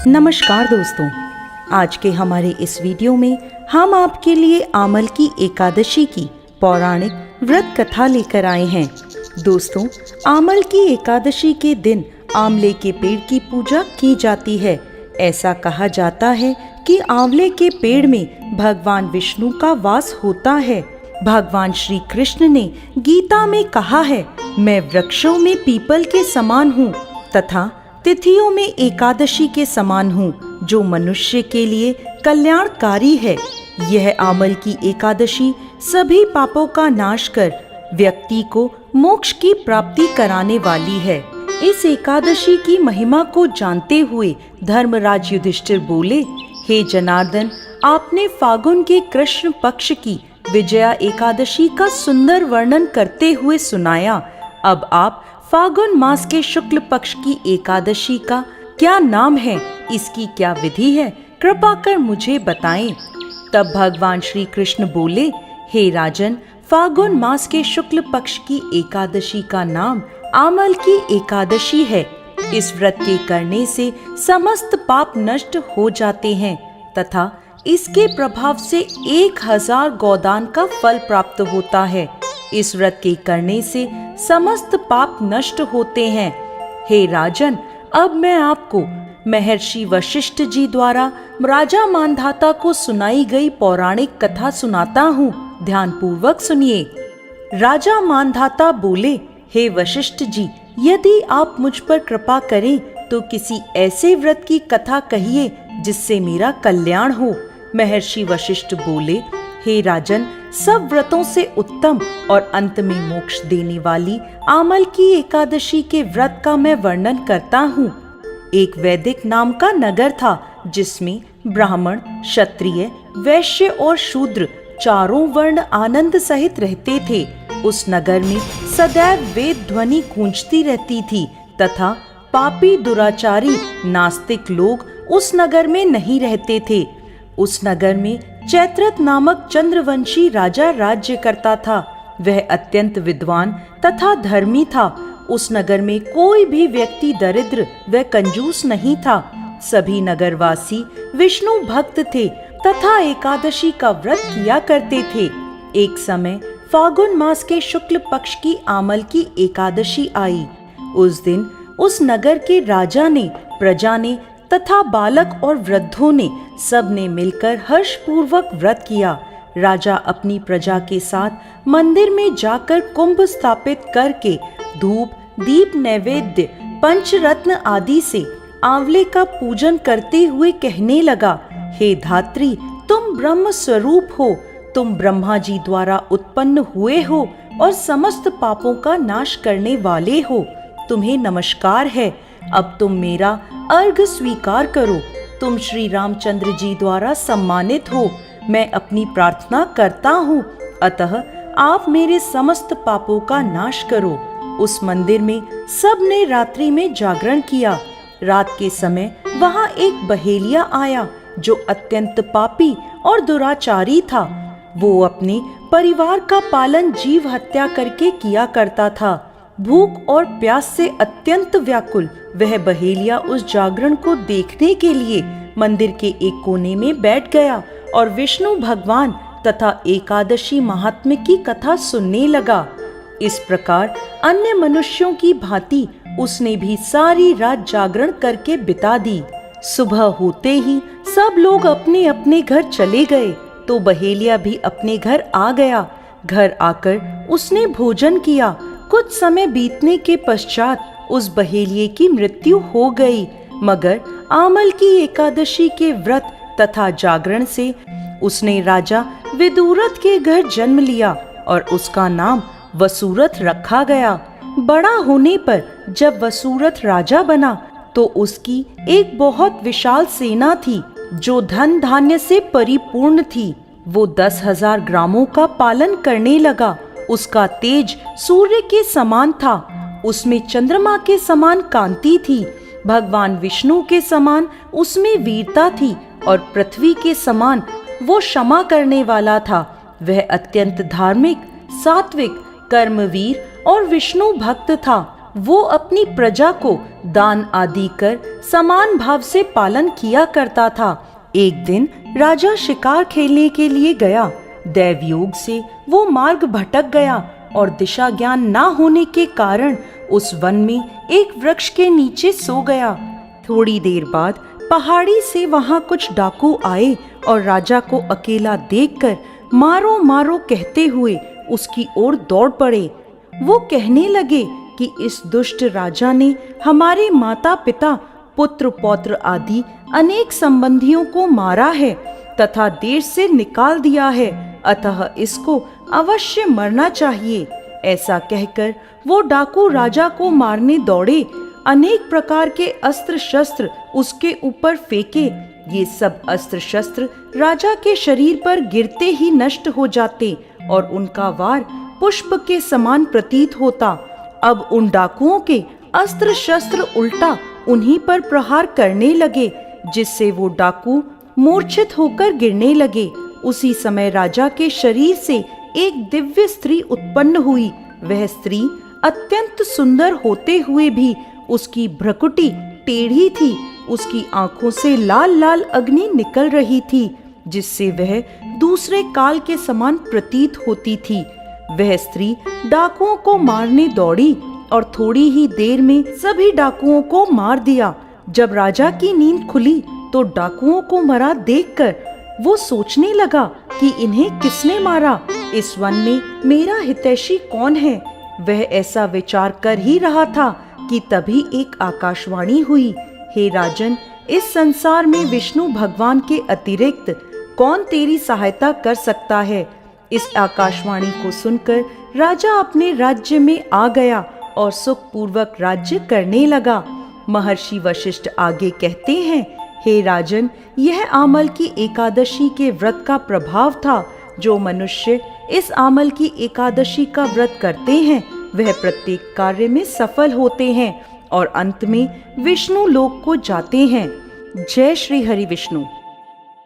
नमस्कार दोस्तों, आज के हमारे इस वीडियो में हम आपके लिए आमल की एकादशी की पौराणिक व्रत कथा लेकर आए हैं। दोस्तों, आमल की एकादशी के दिन आंवले के पेड़ की पूजा की जाती है। ऐसा कहा जाता है कि आंवले के पेड़ में भगवान विष्णु का वास होता है। भगवान श्री कृष्ण ने गीता में कहा है, मैं वृक्षों में पीपल के समान हूँ तथा तिथियों में एकादशी के समान हूँ, जो मनुष्य के लिए कल्याणकारी है। यह आमल की एकादशी सभी पापों का नाश कर व्यक्ति को मोक्ष की प्राप्ति कराने वाली है। इस एकादशी की महिमा को जानते हुए धर्मराज युधिष्ठिर बोले, हे जनार्दन, आपने फागुन के कृष्ण पक्ष की विजया एकादशी का सुंदर वर्णन करते हुए सुनाया। अब आप फागुन मास के शुक्ल पक्ष की एकादशी का क्या नाम है, इसकी क्या विधि है, कृपा कर मुझे बताएं। तब भगवान श्री कृष्ण बोले, हे राजन, फागुन मास के शुक्ल पक्ष की एकादशी का नाम आमल की एकादशी है। इस व्रत के करने से समस्त पाप नष्ट हो जाते हैं तथा इसके प्रभाव से 1000 गोदान का फल प्राप्त होता है। इस व्रत के करने से समस्त पाप नष्ट होते हैं। हे राजन, अब मैं आपको महर्षि वशिष्ठ जी द्वारा राजा मांधाता को सुनाई गई पौराणिक कथा सुनाता हूँ, ध्यान पूर्वक सुनिए। राजा मांधाता बोले, हे वशिष्ठ जी, यदि आप मुझ पर कृपा करें तो किसी ऐसे व्रत की कथा कहिए जिससे मेरा कल्याण हो। महर्षि वशिष्ठ बोले, हे राजन, सब व्रतों से उत्तम और अंत में मोक्ष देने वाली आमल की एकादशी के व्रत का मैं वर्णन करता हूँ। एक वैदिक नाम का नगर था, जिसमें ब्राह्मण, क्षत्रिय, वैश्य और शूद्र चारों वर्ण आनंद सहित रहते थे। उस नगर में सदैव वेद ध्वनि गूंजती रहती थी तथा पापी, दुराचारी, नास्तिक लोग उस नगर में नहीं रहते थे। उस नगर में चैत्रथ नामक चंद्रवंशी राजा राज्य करता था। वह अत्यंत विद्वान तथा धर्मी था। उस नगर में कोई भी व्यक्ति दरिद्र व कंजूस नहीं था। सभी नगरवासी विष्णु भक्त थे तथा एकादशी का व्रत किया करते थे। एक समय फागुन मास के शुक्ल पक्ष की आमल की एकादशी आई। उस दिन उस नगर के राजा ने, प्रजा ने तथा बालक और वृद्धों ने सब ने मिलकर हर्षपूर्वक व्रत किया। राजा अपनी प्रजा के साथ मंदिर में जाकर कुंभ स्थापित करके धूप, दीप, नैवेद्य, पंचरत्न आदि से आंवले का पूजन करते हुए कहने लगा, हे धात्री, तुम ब्रह्म स्वरूप हो, तुम ब्रह्मा जी द्वारा उत्पन्न हुए हो और समस्त पापों का नाश करने वाले हो। तुम्हें नमस्कार है। अब तुम मेरा अर्घ स्वीकार करो। तुम श्री रामचंद्र जी द्वारा सम्मानित हो। मैं अपनी प्रार्थना करता हूँ, अतः आप मेरे समस्त पापों का नाश करो। उस मंदिर में सब ने रात्रि में जागरण किया। रात के समय वहाँ एक बहेलिया आया जो अत्यंत पापी और दुराचारी था। वो अपने परिवार का पालन जीव हत्या करके किया करता था। भूख और प्यास से अत्यंत व्याकुल वह बहेलिया उस जागरण को देखने के लिए मंदिर के एक कोने में बैठ गया और विष्णु भगवान तथा एकादशी महात्म्य की कथा सुनने लगा। इस प्रकार अन्य मनुष्यों की भांति उसने भी सारी रात जागरण करके बिता दी। सुबह होते ही सब लोग अपने अपने घर चले गए तो बहेलिया भी अपने घर आ गया। घर आकर उसने भोजन किया। कुछ समय बीतने के पश्चात उस बहेलिये की मृत्यु हो गई, मगर आमल की एकादशी के व्रत तथा जागरण से उसने राजा विदुरथ के घर जन्म लिया और उसका नाम वसुरथ रखा गया। बड़ा होने पर जब वसुरथ राजा बना तो उसकी एक बहुत विशाल सेना थी जो धन धान्य से परिपूर्ण थी। वो 10,000 ग्रामों का पालन करने लगा। उसका तेज सूर्य के समान था। उसमें चंद्रमा के समान कांति थी। भगवान विष्णु के समान उसमें वीरता थी और पृथ्वी के समान वो क्षमा करने वाला था। वह अत्यंत धार्मिक, सात्विक, कर्मवीर और विष्णु भक्त था। वो अपनी प्रजा को दान आदि कर समान भाव से पालन किया करता था। एक दिन राजा शिकार खेलने के लिए गया। दैवयोग से वो मार्ग भटक गया और दिशा ज्ञान ना होने के कारण उस वन में एक वृक्ष के नीचे सो गया। थोड़ी देर बाद पहाड़ी से वहां कुछ डाकू आए और राजा को अकेला देखकर मारो मारो कहते हुए उसकी ओर दौड़ पड़े। वो कहने लगे कि इस दुष्ट राजा ने हमारे माता पिता, पुत्र पौत्र आदि अनेक संबंधियों को मारा है तथा देश से निकाल दिया है, अतः इसको अवश्य मरना चाहिए। ऐसा कहकर वो डाकू राजा को मारने दौड़े। अनेक प्रकार के अस्त्र शस्त्र उसके ऊपर फेंके। ये सब अस्त्र शस्त्र राजा के शरीर पर गिरते ही नष्ट हो जाते और उनका वार पुष्प के समान प्रतीत होता। अब उन डाकुओं के अस्त्र शस्त्र उल्टा उन्हीं पर प्रहार करने लगे, जिससे वो डाकू मूर्छित होकर गिरने लगे। उसी समय राजा के शरीर से एक दिव्य स्त्री उत्पन्न हुई। वह स्त्री अत्यंत सुंदर होते हुए भी उसकी भ्रकुटी टेढ़ी थी। उसकी आंखों से लाल लाल अग्नि निकल रही थी, जिससे वह दूसरे काल के समान प्रतीत होती थी। वह स्त्री डाकुओं को मारने दौड़ी और थोड़ी ही देर में सभी डाकुओं को मार दिया। जब राजा की नींद खुली तो डाकुओं को मरा देखकर वो सोचने लगा कि इन्हें किसने मारा, इस वन में मेरा हितैषी कौन है। वह ऐसा विचार कर ही रहा था कि तभी एक आकाशवाणी हुई, हे राजन, इस संसार में विष्णु भगवान के अतिरिक्त कौन तेरी सहायता कर सकता है। इस आकाशवाणी को सुनकर राजा अपने राज्य में आ गया और सुखपूर्वक राज्य करने लगा। महर्षि वशिष्ठ आगे कहते हैं, हे राजन, यह आमल की एकादशी के व्रत का प्रभाव था। जो मनुष्य इस आमल की एकादशी का व्रत करते हैं वह प्रत्येक कार्य में सफल होते हैं और अंत में विष्णु लोक को जाते हैं। जय श्री हरि विष्णु।